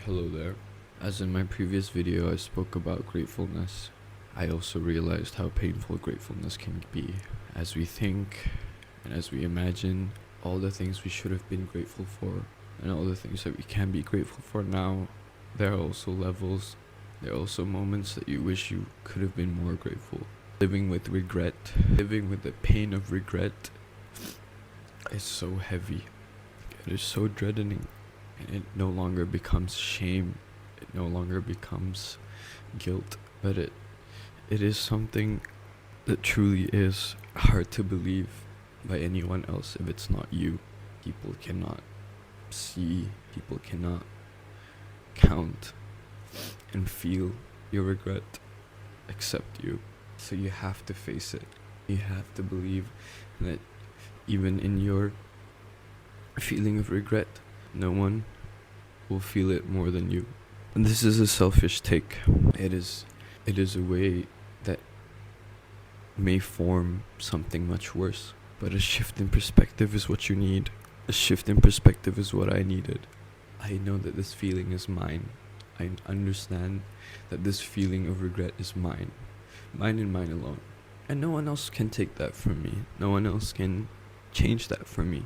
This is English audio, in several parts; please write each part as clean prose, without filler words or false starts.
Hello there. As in my previous video I spoke about gratefulness, I also realized how painful gratefulness can be. As we think and as we imagine all the things we should have been grateful for and all the things that we can be grateful for now, there are also levels, there are also moments that you wish you could have been more grateful. Living with regret, living with the pain of regret is so heavy. It is so dreading. And it no longer becomes shame, it no longer becomes guilt, but it is something that truly is hard to believe by anyone else if it's not you. People cannot see, people cannot count and feel your regret except you. So you have to face it. You have to believe that even in your feeling of regret, no one will feel it more than you. And this is a selfish take. It is a way that may form something much worse. But a shift in perspective is what you need. A shift in perspective is what I needed. I know that this feeling is mine. I understand that this feeling of regret is mine. Mine and mine alone. And no one else can take that from me. No one else can change that for me.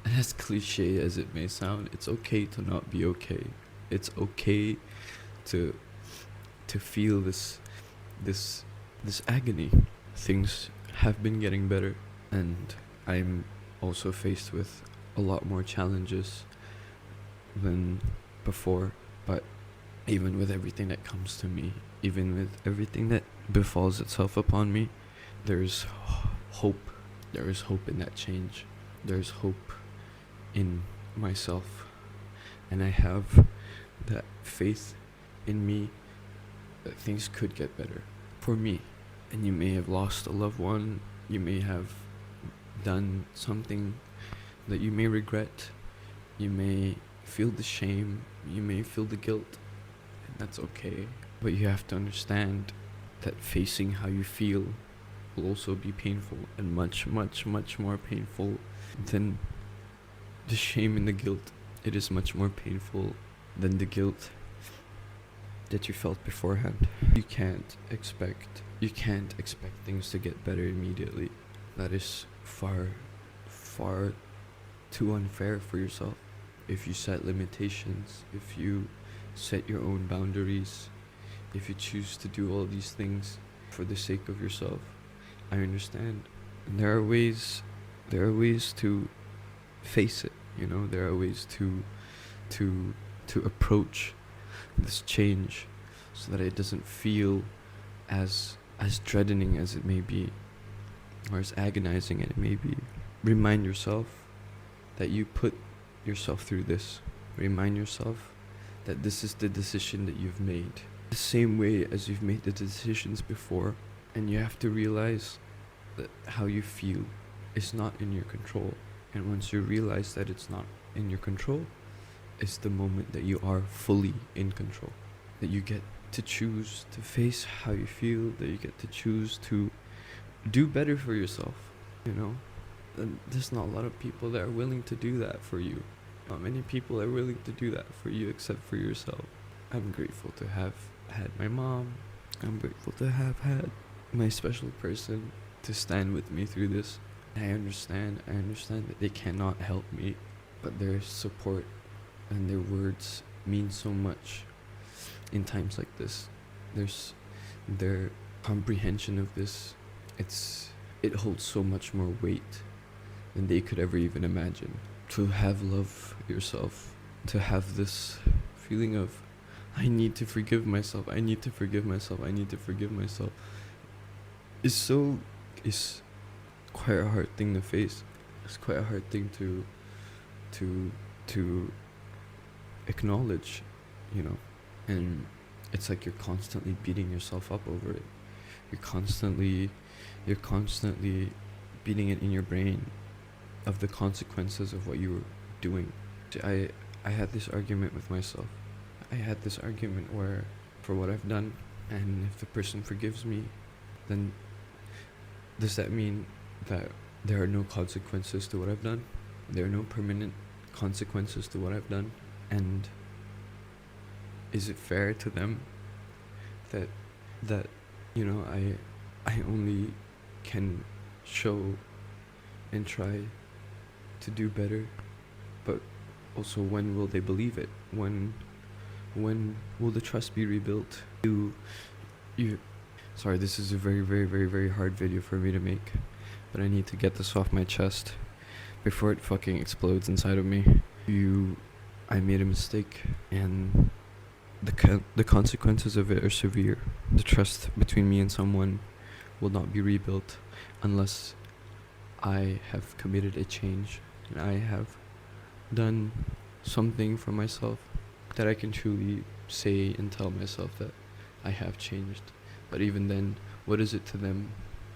And as cliche as it may sound, it's okay to not be okay. It's okay to feel this agony. Things have been getting better, and I'm also faced with a lot more challenges than before. But even with everything that comes to me, even with everything that befalls itself upon me, there's hope. There is hope in that change. There's hope in myself, and I have that faith in me that things could get better for me. And you may have lost a loved one, you may have done something that you may regret, you may feel the shame, you may feel the guilt, and that's okay. But you have to understand that facing how you feel will also be painful, and much more painful than the shame and the guilt. It is much more painful than the guilt that you felt beforehand. You can't expect things to get better immediately. That is far too unfair for yourself. If you set limitations, if you set your own boundaries, if you choose to do all these things for the sake of yourself, I understand. And there are ways to face it, there are ways to approach this change so that it doesn't feel as dreading as it may be, or as agonizing as it may be. Remind yourself that you put yourself through this. Remind yourself that this is the decision that you've made, the same way as you've made the decisions before. And you have to realize that how you feel is not in your control. And once you realize that it's not in your control, it's the moment that you are fully in control. That you get to choose to face how you feel, that you get to choose to do better for yourself, And there's not a lot of people that are willing to do that for you. Not many people are willing to do that for you except for yourself. I'm grateful to have had my mom. I'm grateful to have had my special person to stand with me through this. I understand that they cannot help me, but their support and their words mean so much in times like this. Their comprehension of this, it holds so much more weight than they could ever even imagine. To have love yourself, to have this feeling of, I need to forgive myself, is quite a hard thing to face. It's quite a hard thing to acknowledge, and it's like you're constantly beating yourself up over it. You're constantly beating it in your brain of the consequences of what you were doing. I had this argument with myself. I had this argument where, for what I've done, and if the person forgives me, then does that mean that there are no consequences to what I've done? There are no permanent consequences to what I've done? And is it fair to them that that you know I only can show and try to do better, but also when will they believe it? When will the trust be rebuilt? You sorry, this is a very very very very hard video for me to make, but I need to get this off my chest before it fucking explodes inside of me. I made a mistake, and the consequences of it are severe. The trust between me and someone will not be rebuilt unless I have committed a change and I have done something for myself that I can truly say and tell myself that I have changed. But even then, what is it to them?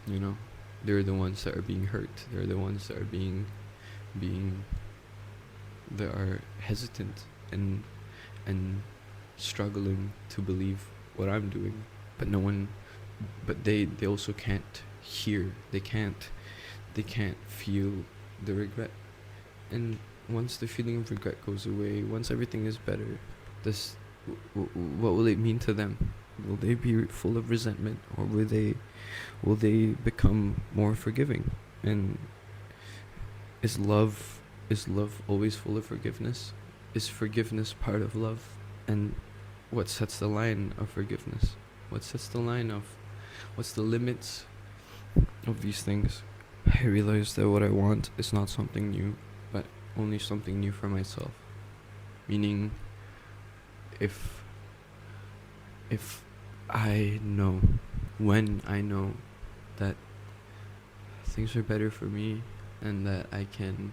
You know, they're the ones that are being hurt. They're the ones that are being that are hesitant and struggling to believe what I'm doing. But no one, but they also can't hear. They can't feel the regret. And once the feeling of regret goes away, once everything is better, what will it mean to them? Will they be full of resentment, or will they become more forgiving? And is love always full of forgiveness? Is forgiveness part of love? And what sets the line of forgiveness? What sets the line of, what's the limits of these things? I realized that what I want is not something new, but only something new for myself. Meaning, if I know, when I know that things are better for me, and that I can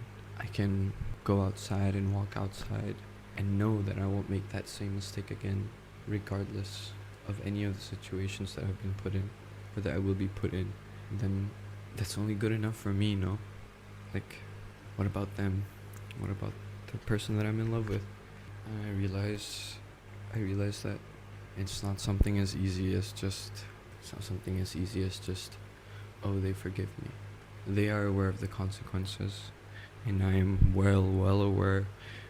go outside and walk outside and know that I won't make that same mistake again, regardless of any of the situations that I've been put in or that I will be put in, then that's only good enough for me, no? Like, what about them? What about the person that I'm in love with? I realize that it's not something as easy as just, oh, they forgive me. They are aware of the consequences, and I am well aware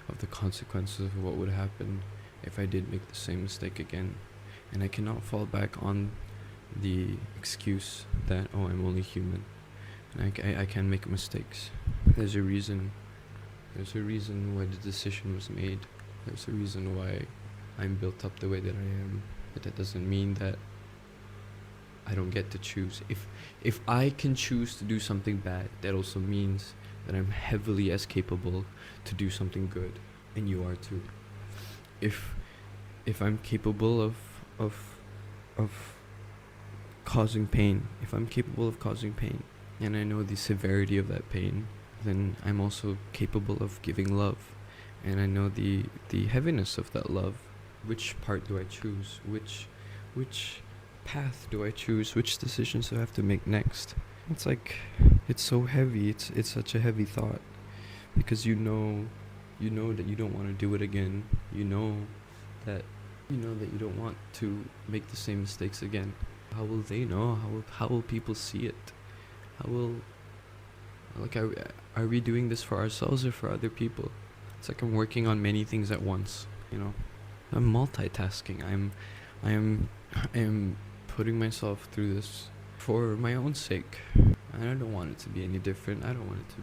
of the consequences of what would happen if I did make the same mistake again. And I cannot fall back on the excuse that, oh, I'm only human, and I can make mistakes. There's a reason why the decision was made. There's a reason why I'm built up the way that I am. But that doesn't mean that I don't get to choose. If I can choose to do something bad, that also means that I'm heavily as capable to do something good, and you are too. If I'm capable of causing pain, and I know the severity of that pain, then I'm also capable of giving love, and I know the heaviness of that love. Which part do I choose? Which path do I choose? Which decisions do I have to make next? It's like, it's so heavy. It's such a heavy thought, because you know that you don't want to do it again. You know that you don't want to make the same mistakes again. How will they know? How will people see it? Are we doing this for ourselves or for other people? It's like I'm working on many things at once, you know. I'm multitasking. I am putting myself through this for my own sake. I don't want it to be any different. I don't want it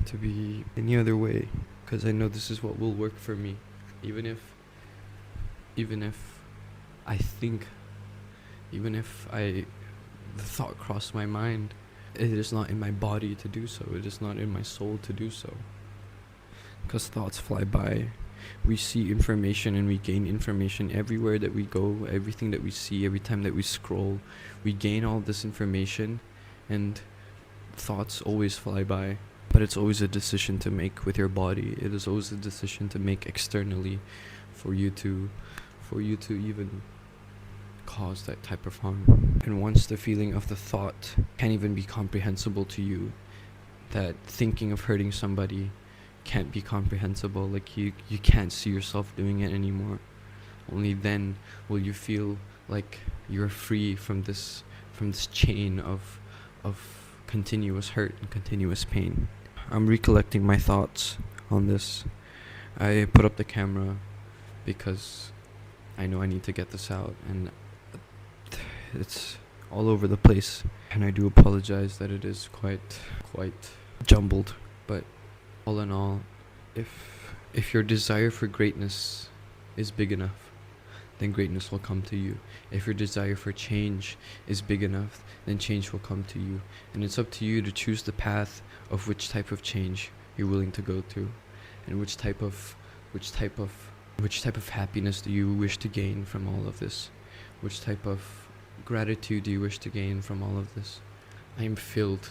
to be any other way, because I know this is what will work for me. Even if the thought crossed my mind, it is not in my body to do so. It is not in my soul to do so. Because thoughts fly by. We see information and we gain information everywhere that we go. Everything that we see, every time that we scroll, we gain all this information, and thoughts always fly by. But it's always a decision to make with your body. It is always a decision to make externally for you to even cause that type of harm. And once the feeling of the thought can't even be comprehensible to you, that thinking of hurting somebody can't be comprehensible, like you can't see yourself doing it anymore, only then will you feel like you're free from this chain of continuous hurt and continuous pain. I'm recollecting my thoughts on this. I put up the camera because I know I need to get this out, and it's all over the place. And I do apologize that it is quite jumbled. But all in all, if your desire for greatness is big enough, then greatness will come to you. If your desire for change is big enough, then change will come to you. And it's up to you to choose the path of which type of change you're willing to go through, and which type of happiness do you wish to gain from all of this? Which type of gratitude do you wish to gain from all of this? I am filled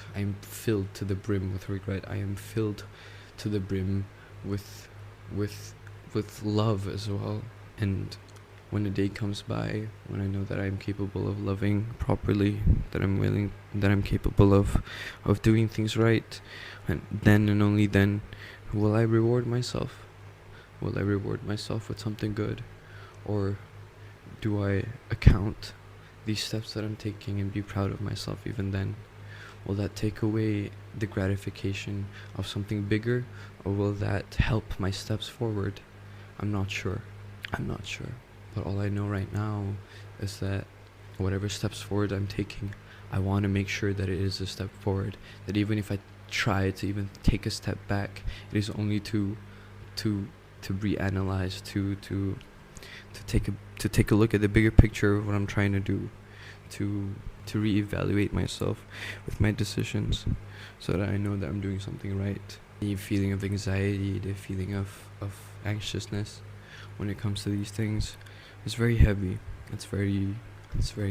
to the brim with regret. I am filled to the brim with love as well. And when a day comes by when I know that I am capable of loving properly, that I'm capable of doing things right, and then and only then will I reward myself. Will I reward myself with something good? Or do I account these steps that I'm taking and be proud of myself even then? Will that take away the gratification of something bigger, or will that help my steps forward? I'm not sure. But all I know right now is that whatever steps forward I'm taking, I want to make sure that it is a step forward. That even if I try to even take a step back, it is only to reanalyze, to take a look at the bigger picture of what I'm trying to do, to reevaluate myself with my decisions, so that I know that I'm doing something right. The feeling of anxiety, the feeling of anxiousness when it comes to these things, it's very heavy. It's very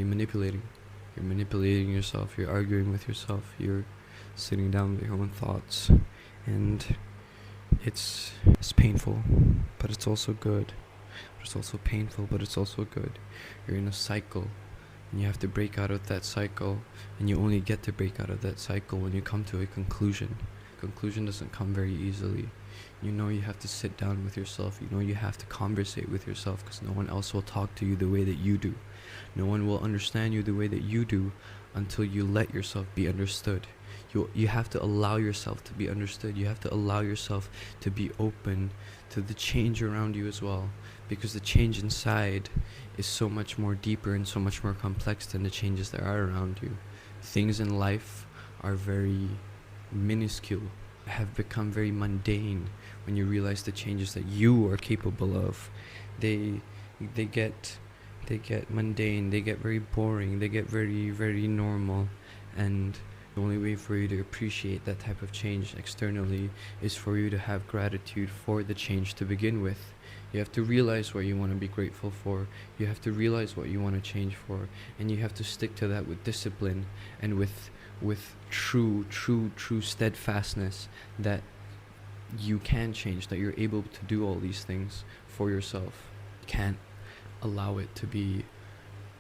manipulating. You're manipulating yourself. You're arguing with yourself. You're sitting down with your own thoughts, and it's painful, but it's also good. It's also painful, but it's also good. You're in a cycle, and you have to break out of that cycle, and you only get to break out of that cycle when you come to a conclusion. Conclusion doesn't come very easily. You know you have to sit down with yourself. You know you have to conversate with yourself, because no one else will talk to you the way that you do. No one will understand you the way that you do until you let yourself be understood. You have to allow yourself to be understood. You have to allow yourself to be open to the change around you as well, because the change inside is so much more deeper and so much more complex than the changes that are around you. Things in life are very minuscule, have become very mundane when you realize the changes that you are capable of. They get mundane, they get very boring, they get very normal, and the only way for you to appreciate that type of change externally is for you to have gratitude for the change to begin with. You have to realize what you want to be grateful for. You have to realize what you want to change for, and you have to stick to that with discipline and with true steadfastness, that you can change, that you're able to do all these things for yourself. You can't allow it to be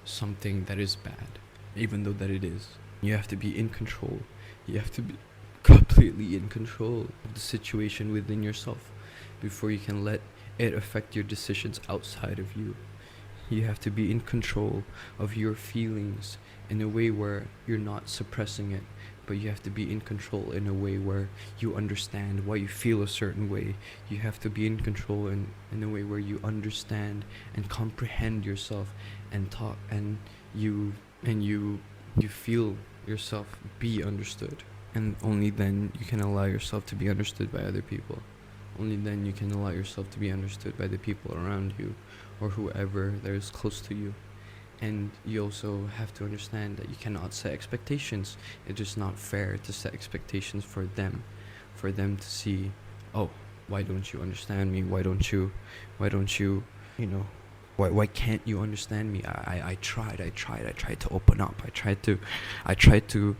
something that is bad, even though that it is. You have to be in control. You have to be completely in control of the situation within yourself before you can let it affect your decisions outside of you. You have to be in control of your feelings in a way where you're not suppressing it, but you have to be in control in a way where you understand why you feel a certain way. You have to be in control in a way where you understand and comprehend yourself and talk, and you feel yourself be understood. And only then you can allow yourself to be understood by other people. Only then you can allow yourself to be understood by the people around you, or whoever that is close to you. And you also have to understand that you cannot set expectations. It's just not fair to set expectations for them to see, oh, why don't you understand me? Why don't you, why can't you understand me? I tried to open up. I tried to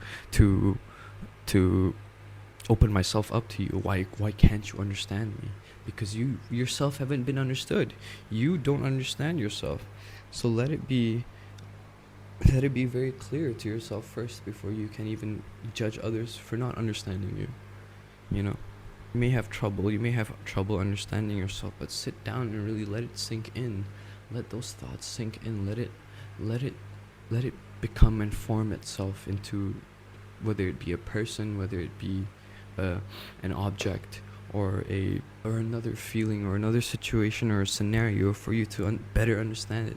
open myself up to you. Why can't you understand me? Because you yourself haven't been understood. You don't understand yourself. So let it be very clear to yourself first before you can even judge others for not understanding you. You may have trouble understanding yourself, but sit down and really let it sink in. Let those thoughts sink in. Let it become and form itself into, whether it be a person, whether it be an object, or another feeling or another situation or a scenario for you to better understand it.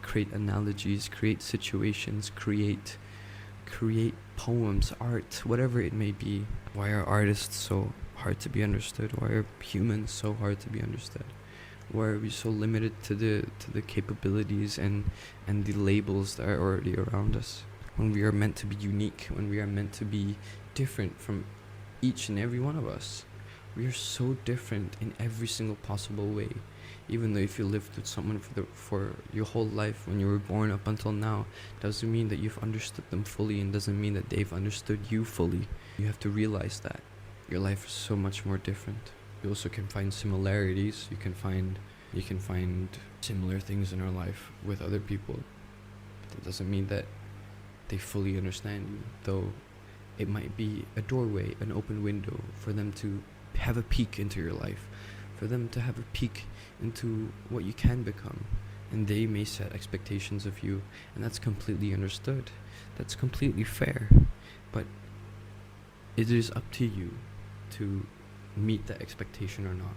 Create analogies, create situations, create poems, art, whatever it may be. Why are artists so hard to be understood? Why are humans so hard to be understood? Why are we so limited to the capabilities and the labels that are already around us? When we are meant to be unique, when we are meant to be different from each and every one of us. We are so different in every single possible way. Even though if you lived with someone for your whole life, when you were born up until now, doesn't mean that you've understood them fully, and doesn't mean that they've understood you fully. You have to realize that your life is so much more different. You also can find similarities. You can find similar things in our life with other people. But that doesn't mean that they fully understand you, though it might be a doorway, an open window for them to have a peek into your life, for them to have a peek into what you can become. And they may set expectations of you, and that's completely understood. That's completely fair. But it is up to you to meet that expectation or not,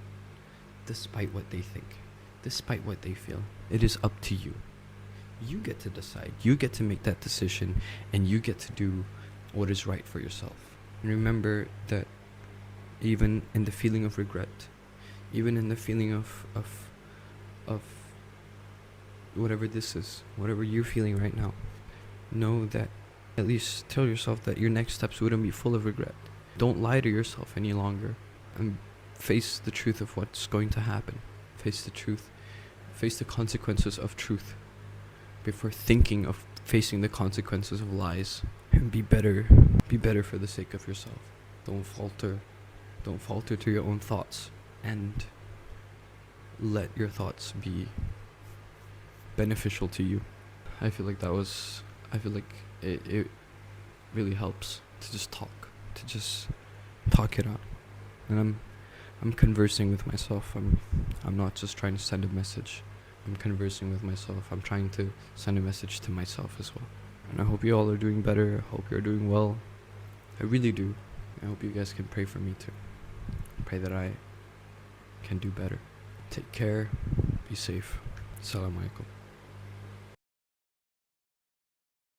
despite what they think, despite what they feel. It is up to you. You get to decide. You get to make that decision, and you get to do what is right for yourself. And remember that even in the feeling of regret, even in the feeling of whatever this is, whatever you're feeling right now, know that, at least tell yourself that your next steps wouldn't be full of regret. Don't lie to yourself any longer, and face the truth of what's going to happen. Face the truth. Face the consequences of truth before thinking of facing the consequences of lies. And be better for the sake of yourself. Don't falter to your own thoughts, and let your thoughts be beneficial to you. I feel like it really helps to just talk it out. And I'm conversing with myself. I'm not just trying to send a message. I'm conversing with myself. I'm trying to send a message to myself as well. And I hope you all are doing better. I hope you're doing well. I really do. I hope you guys can pray for me too. Pray that I can do better. Take care. Be safe. Assalamu alaikum.